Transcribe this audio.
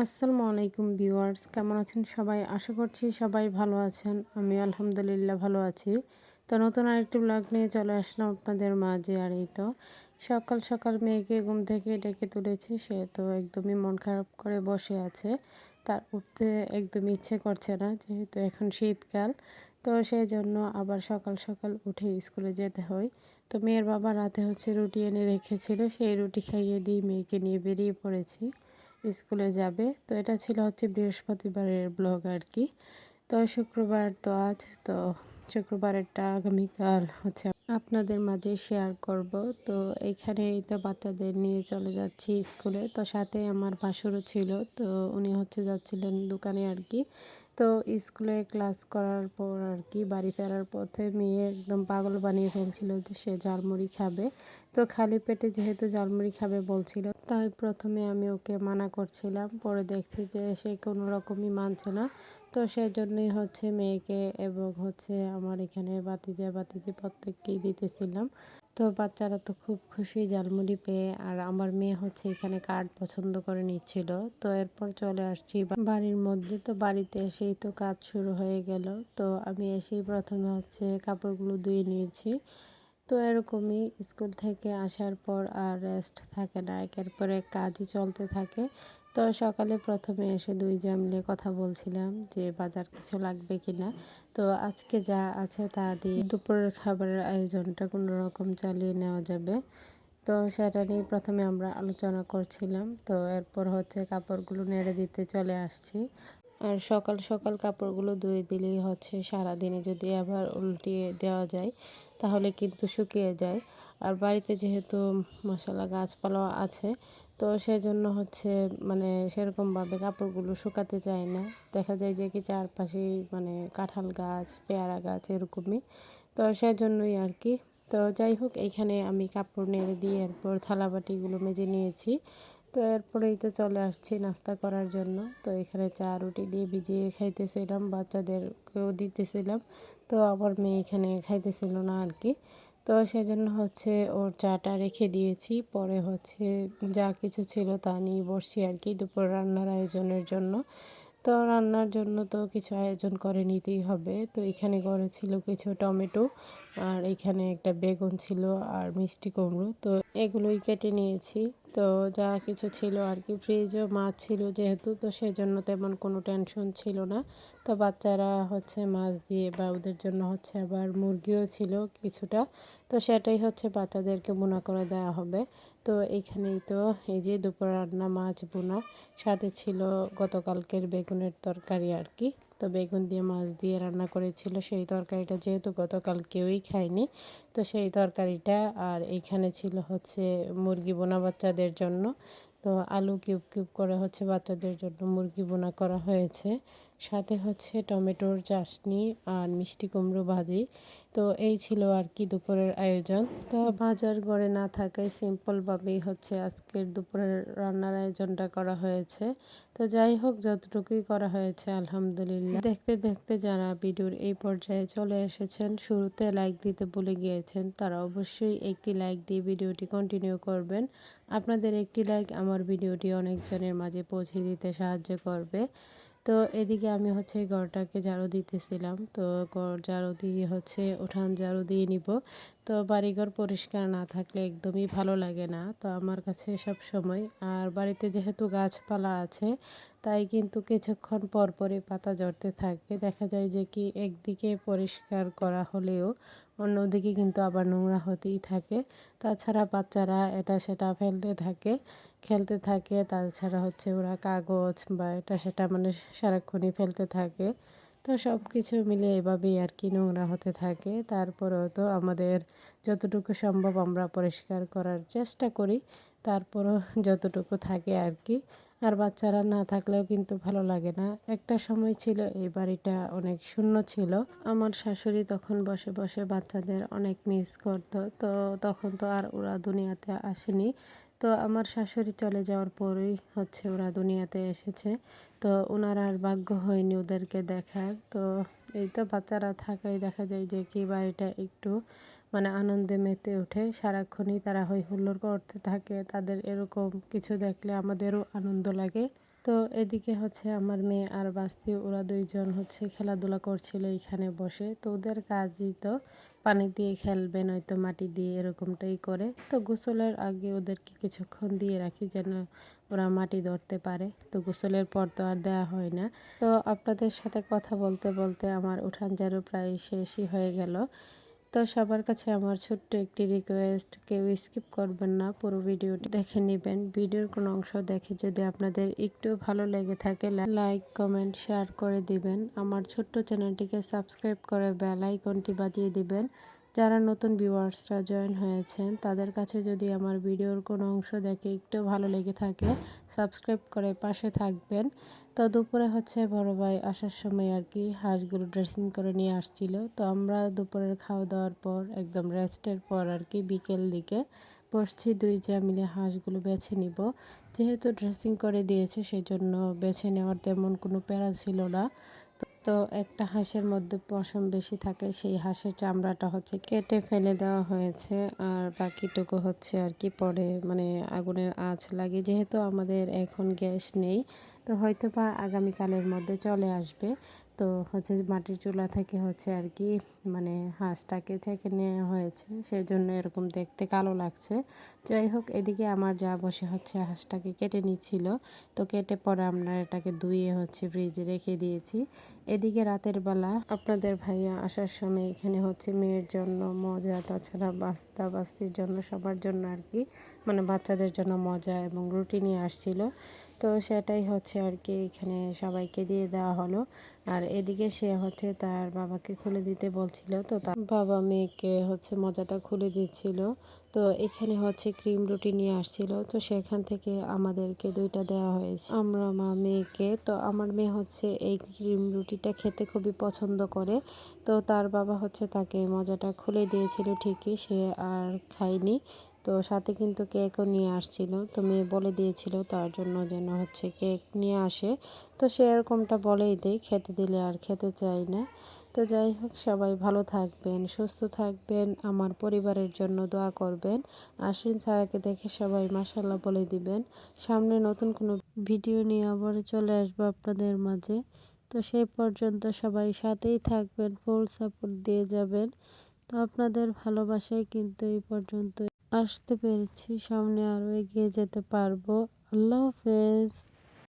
আসসালামু আলাইকুম ভিউয়ার্স, কেমন আছেন সবাই? আশা করছি সবাই ভালো আছেন। আমি আলহামদুলিল্লাহ ভালো আছি। তো নতুন আরেকটি ব্লগ নিয়ে চলে আসলাম আপনাদের মাঝে। আর এই তো সকাল সকাল মেয়েকে ঘুম থেকে ডেকে তুলেছি। সে তো একদমই মন খারাপ করে বসে আছে। তার উঠতে একদমই ইচ্ছে করছে না, যেহেতু এখন শীতকাল। তো সেই জন্য আবার সকাল সকাল উঠে স্কুলে যেতে হয়। তো মেয়ের বাবা রাতে রুটি এনে রেখেছিল, সেই রুটি খাইয়ে দিয়ে মেয়েকে নিয়ে বেরিয়ে পড়েছি, স্কুলে যাবে। তো এটা ছিল বৃহস্পতিবারের ব্লগ আর কি। তো শুক্রবার তো আজ, তো শুক্রবারেরটা আগামীকাল আপনাদের মাঝে শেয়ার করব। তো এইখানে এই তো বাচ্চাদের নিয়ে চলে যাচ্ছি স্কুলে। তো সাথে আমার ভাসুরও ছিল। তো উনি যাচ্ছিলেন দোকানে আর কি। তো স্কুলে ক্লাস করার পর আর কি বাড়ি ফেরার পথে মেয়ে একদম পাগল বানিয়ে ফেলছিল যে সে ঝালমুড়ি খাবে। তো খালি পেটে যেহেতু ঝালমুড়ি খাবে বলছিল, তাই প্রথমে আমি ওকে মানা করছিলাম। পরে দেখছি যে সে কোনো রকমই মানছে না। তো সেজন্যই মেয়েকে এবং আমার এখানে ভাতিজি প্রত্যেককেই দিতেছিলাম। তো বাচ্চারা তো খুব খুশি ঝালমুড়ি পেয়ে। আর আমার মেয়ে এখানে কার্ড পছন্দ করে নিচ্ছিল। তো এরপর চলে আসছি বাড়ির মধ্যে। তো বাড়িতে এসেই তো কাজ শুরু হয়ে গেল। তো আমি এসেই প্রথমে কাপড়গুলো ধুয়ে নিয়েছি। তো এরকমই স্কুল থেকে আসার পর আর রেস্ট থাকে না, একের পর এক কাজই চলতে থাকে। তো সকালে প্রথমে এসে দুই জন মিলে কথা বলছিলাম যে বাজার কিছু লাগবে কিনা। তো আজকে যা আছে তা দিয়ে দুপুরের খাবারের আয়োজনটা কোনো রকম চালিয়ে নেওয়া যাবে। তো সেটা নিয়ে প্রথমে আমরা আলোচনা করছিলাম। তো এরপর কাপড়গুলো নেড়ে দিতে চলে আসছি। আর সকাল সকাল কাপড়গুলো ধুয়ে দিলেই সারাদিনে যদি আবার উল্টিয়ে দেওয়া যায় তাহলে কিন্তু শুকিয়ে যায়। আর বাড়িতে যেহেতু মশলা গাছপালা আছে, তো সেজন্য মানে সেরকমভাবে কাপড়গুলো শুকাতে চায় না। দেখা যায় যে কি চারপাশেই মানে কাঁঠাল গাছ, পেয়ারা গাছ এরকমই। তো সেজন্যই আর কি। তো যাই হোক, এইখানে আমি কাপড় নেড়ে দিয়ে এরপর থালাবাটিগুলো মেজে নিয়েছি। তো এরপরেই তো চলে আসছি নাস্তা করার জন্য। তো এখানে চা রুটি দিয়ে ভিজিয়ে খাইতেছিলাম, বাচ্চাদেরকেও দিতেছিলাম। তো আমার মেয়ে এখানে খাইতেছিল না আর কি। তো সেজন্য ওর চাটা রেখে দিয়েছি। পরে যা কিছু ছিল তা নিয়ে বসছি আর কি দুপুর রান্নার আয়োজনের জন্য। তো রান্নার জন্য তো কিছু আয়োজন করে নিতেই হবে। তো এখানে করেছিল কিছু টমেটো, আর এখানে একটা বেগুন ছিল, আর মিষ্টি কুমড়ো। তো এগুলোই কেটে নিয়েছি। তো যা কিছু ছিল আর কি, ফ্রিজেও মাছ ছিল যেহেতু, তো সেজন্য তেমন কোনো টেনশন ছিল না। তো বাচ্চারা মাছ দিয়ে, বা ওদের জন্য আবার মুরগিও ছিল কিছুটা। তো সেটাই বাচ্চাদেরকে ভুনা করে দেওয়া হবে। তো এইখানেই তো এই যে দুপুর রান্না মাছ ভুনা, সাথে ছিল গতকালকের বেগুনের তরকারি আর কি। তো বেগুন দিয়ে মাছ দিয়ে রান্না করেছিল, সেই তরকারিটা যেহেতু গতকাল কেউই খায়নি, তো সেই তরকারিটা। আর এইখানে ছিল মুরগি বোনা বাচ্চাদের জন্য। তো আলু কিউব কিউব করে বাচ্চাদের জন্য মুরগি বোনা করা হয়েছে। সাথে টমেটোর চাটনি আর মিষ্টি কুমড়ো ভাজি। তো এই ছিল আর কি দুপুরের আয়োজন। তো বাজার ঘরে না থাকায় সিম্পলভাবেই আজকের দুপুরের রান্নার আয়োজনটা করা হয়েছে। তো যাই হোক, যতটুকুই করা হয়েছে আলহামদুলিল্লাহ। দেখতে দেখতে যারা ভিডিওর এই পর্যায়ে চলে এসেছেন, শুরুতে লাইক দিতে ভুলে গিয়েছেন, তারা অবশ্যই একটি লাইক দিয়ে ভিডিওটি কন্টিনিউ করবেন। আপনাদের একটি লাইক আমার ভিডিওটি অনেকজনের মাঝে পৌঁছে দিতে সাহায্য করবে। তো এদিকে আমি ঘরটাকে ঝাড়ু দিতেছিলাম। তো ঘর ঝাড়ু দিয়ে উঠান ঝাড়ু দিয়ে নিব। তো বাড়িঘর পরিষ্কার না থাকলে একদমই ভালো লাগে না, তো আমার কাছে সব সময়। আর বাড়িতে যেহেতু গাছপালা আছে, তাই কিন্তু কিছুক্ষণ পর পরই পাতা ঝরতে থাকে। দেখা যায় যে কি একদিকে পরিষ্কার করা হলেও অন্যদিকে কিন্তু আবার নোংরা হতেই থাকে। তাছাড়া বাচ্চারা এটা সেটা ফেলতে থাকে, খেলতে থাকে। তাছাড়া ওরা কাগজ বা এটা সেটা মানে সারাক্ষণই ফেলতে থাকে। তো সব কিছু মিলে এভাবেই আর কি নোংরা হতে থাকে। তারপরেও তো আমাদের যতটুকু সম্ভব আমরা পরিষ্কার করার চেষ্টা করি, তারপরও যতটুকু থাকে আর কি। আর বাচ্চারা না থাকলেও কিন্তু ভালো লাগে না। একটা সময় ছিল এই বাড়িটা অনেক শূন্য ছিল। আমার শাশুড়ি তখন বসে বসে বাচ্চাদের অনেক মিস করতো। তো তখন তো আর ওরা দুনিয়াতে আসেনি। তো আমার শাশুড়ি চলে যাওয়ার পরেই ওরা দুনিয়াতে এসেছে। তো ওনার আর ভাগ্য হয়নি ওদেরকে দেখার। তো এই তো বাচ্চারা থাকায় দেখা যায় যে কি বাড়িটা একটু মানে আনন্দে মেতে ওঠে। সারাক্ষণই তারা হই হুল্লোড় করতে থাকে, তাদের এরকম কিছু দেখলে আমাদেরও আনন্দ লাগে। তো এদিকে হচ্ছে আমার মেয়ে আর বাস্তি ওরা দুইজন হচ্ছে খেলাধুলা করছিল এখানে বসে। তো ওদের কাজই তো পানি দিয়ে খেলবে নয়তো মাটি দিয়ে এরকমটাই করে। তো গোসলের আগে ওদেরকে কিছুক্ষণ দিয়ে রাখি যেন ওরা মাটি ধরতে পারে। তো গোসলের পর তো আর দেওয়া হয় না। তো আপনাদের সাথে কথা বলতে বলতে আমার উঠান ঝাড়ু প্রায় শেষই হয়ে গেল। তো সবার কাছে আমার ছোট্ট একটি রিকোয়েস্ট, কেউ স্কিপ করবেন না, পুরো ভিডিওটি দেখে নেবেন। ভিডিওর কোনো অংশ দেখে যদি আপনাদের একটু ভালো লেগে থাকে লাইক কমেন্ট শেয়ার করে দিবেন। আমার ছোট্ট চ্যানেলটিকে সাবস্ক্রাইব করে বেল আইকনটি বাজিয়ে দিবেন। যারা নতুন ভিউয়ার্সরা জয়েন হয়েছেন তাদের কাছে যদি আমার ভিডিওর কোনো অংশ দেখে একটু ভালো লেগে থাকে সাবস্ক্রাইব করে পাশে থাকবেন। তো দুপুরে হচ্ছে বড় ভাই আসার সময় আর কি হাঁসগুলো ড্রেসিং করে নিয়ে আসছিল। তো আমরা দুপুরের খাওয়া দাওয়ার পর একদম রেস্টের পর আর কি বিকেল দিকে বসছি দুই যা মিলে হাঁসগুলো বেছে নিব। যেহেতু ড্রেসিং করে দিয়েছে সেই জন্য বেছে নেওয়ার তেমন কোনো প্যারা ছিল না। তো একটা হাঁসের মধ্যে পশম বেশি থাকে, সেই হাঁসের চামড়াটা হচ্ছে কেটে ফেলে দেওয়া হয়েছে। আর বাকিটুকু হচ্ছে আর কি পরে মানে আগুনের আঁচ লাগে, যেহেতু আমাদের এখন গ্যাস নেই তো হয়তো বা আগামীকালের মধ্যে চলে আসবে। তো হচ্ছে মাটির চুলা থেকে হচ্ছে আর কি মানে হাঁসটাকে ছেঁকে নেওয়া হয়েছে, সেই জন্য এরকম দেখতে কালো লাগছে। যাই হোক, এদিকে আমার যা বসে হচ্ছে হাঁসটাকে কেটে নিচ্ছিল। তো কেটে পরে আমরা এটাকে ধুয়ে হচ্ছে ফ্রিজে রেখে দিয়েছি। এদিকে রাতের বেলা আপনাদের ভাইয়া আসার সময় এখানে হচ্ছে মেয়ের জন্য মজা, তাছাড়া বাস্তা বাস্তির জন্য সবার জন্য আর কি মানে বাচ্চাদের জন্য মজা এবং রুটি নিয়ে আসছিল। তো সেটাই হচ্ছে আর কি এখানে সবাইকে দিয়ে দেওয়া হলো। আর এদিকে সে হচ্ছে তার বাবাকে খুলে দিতে বলছিল, তো তার বাবা মেয়েকে হচ্ছে মজাটা খুলে দিচ্ছিল। তো এখানে হচ্ছে ক্রিম রুটি নিয়ে আসছিল, তো সেখান থেকে আমাদেরকে দুইটা দেওয়া হয়েছে আমরা মা মেয়েকে। তো আমার মেয়ে হচ্ছে এই ক্রিম রুটিটা খেতে খুবই পছন্দ করে। তো তার বাবা হচ্ছে তাকে মজাটা খুলে দিয়েছিল ঠিকই, সে আর খায়নি। তো সাথে কিন্তু কেকও নিয়ে আসছিল, তো মেয়ে বলে দিয়েছিল তার জন্য যেন হচ্ছে কেক নিয়ে আসে। তো সে এরকমটা বলেই দেয়, খেতে দিলে আর খেতে চায় না। তো যাই হোক, সবাই ভালো থাকবেন, সুস্থ থাকবেন, আমার পরিবারের জন্য দোয়া করবেন। আশ্বিন ছাড়াকে দেখে সবাই মাশাল্লাহ বলে দিবেন। সামনে নতুন কোনো ভিডিও নিয়ে আবার চলে আসবো আপনাদের মাঝে। তো সেই পর্যন্ত সবাই সাথেই থাকবেন, ফুল সাপোর্ট দিয়ে যাবেন। তো আপনাদের ভালোবাসায় কিন্তু এই পর্যন্ত আসতে পেরেছি, সামনে আরও এগিয়ে যেতে পারবো। আল্লাহ হাফেজ।